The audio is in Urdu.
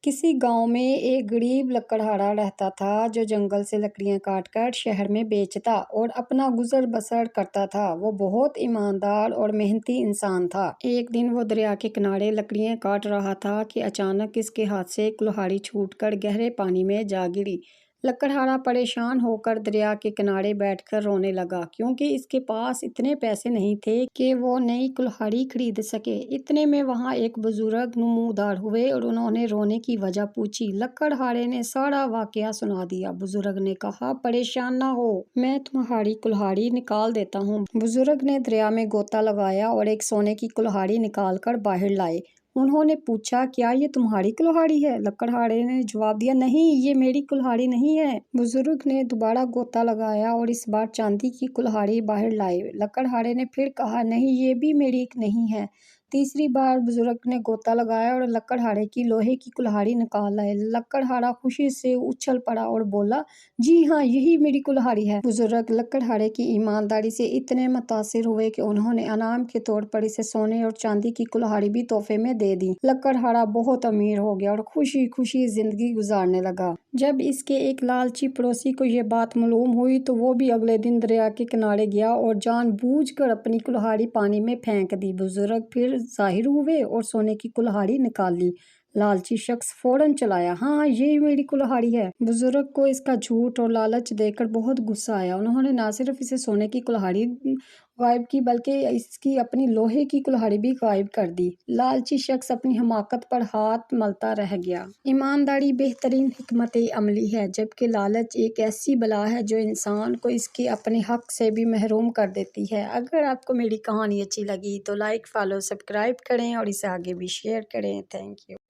کسی گاؤں میں ایک غریب لکڑہارا رہتا تھا جو جنگل سے لکڑیاں کاٹ کر شہر میں بیچتا اور اپنا گزر بسر کرتا تھا۔ وہ بہت ایماندار اور محنتی انسان تھا۔ ایک دن وہ دریا کے کنارے لکڑیاں کاٹ رہا تھا کہ اچانک اس کے ہاتھ سے کلہاڑی چھوٹ کر گہرے پانی میں جا گری۔ لکڑہارا پریشان ہو کر دریا کے کنارے بیٹھ کر رونے لگا کیونکہ اس کے پاس اتنے پیسے نہیں تھے کہ وہ نئی کلہاڑی خرید سکے۔ اتنے میں وہاں ایک بزرگ نمودار ہوئے اور انہوں نے رونے کی وجہ پوچھی۔ لکڑہارے نے سارا واقعہ سنا دیا۔ بزرگ نے کہا، پریشان نہ ہو، میں تمہاری کلہاڑی نکال دیتا ہوں۔ بزرگ نے دریا میں غوطہ لگایا اور ایک سونے کی کلہاڑی نکال کر باہر لائے۔ انہوں نے پوچھا، کیا یہ تمہاری کلہاڑی ہے؟ لکڑہارے نے جواب دیا، نہیں، یہ میری کلہاڑی نہیں ہے۔ بزرگ نے دوبارہ غوطہ لگایا اور اس بار چاندی کی کلہاڑی باہر لائے۔ لکڑہارے نے پھر کہا، نہیں، یہ بھی میری نہیں ہے۔ تیسری بار بزرگ نے غوطہ لگایا اور لکڑہارے کی لوہے کی کلہاڑی نکال لائے۔ لکڑہارا خوشی سے اچھل پڑا اور بولا، جی ہاں، یہی میری کلہاڑی ہے۔ بزرگ لکڑہارے کی ایمانداری سے اتنے متاثر ہوئے کہ انہوں نے انعام کے طور پر اسے سونے اور چاندی کی کلہاڑی بھی تحفے میں دے دی۔ لکڑہارا بہت امیر ہو گیا اور خوشی خوشی زندگی گزارنے لگا۔ جب اس کے ایک لالچی پڑوسی کو یہ بات معلوم ہوئی تو وہ بھی اگلے دن دریا کے کنارے گیا اور جان بوجھ کر اپنی کلہاڑی پانی میں پھینک دی۔ بزرگ پھر ظاہر ہوئے اور سونے کی کلہاڑی نکال لی۔ لالچی شخص فوراً چلایا، ہاں، یہ میری کلہاڑی ہے۔ بزرگ کو اس کا جھوٹ اور لالچ دیکھ کر بہت غصہ آیا۔ انہوں نے نہ صرف اسے سونے کی کلہاڑی غائب کی بلکہ اس کی اپنی لوہے کی کلہاڑی بھی غائب کر دی۔ لالچی شخص اپنی حماقت پر ہاتھ ملتا رہ گیا۔ ایمانداری بہترین حکمت عملی ہے، جبکہ لالچ ایک ایسی بلا ہے جو انسان کو اس کے اپنے حق سے بھی محروم کر دیتی ہے۔ اگر آپ کو میری کہانی اچھی لگی تو لائک، فالو، سبسکرائب کریں اور اسے آگے بھی شیئر کریں۔ Thank you.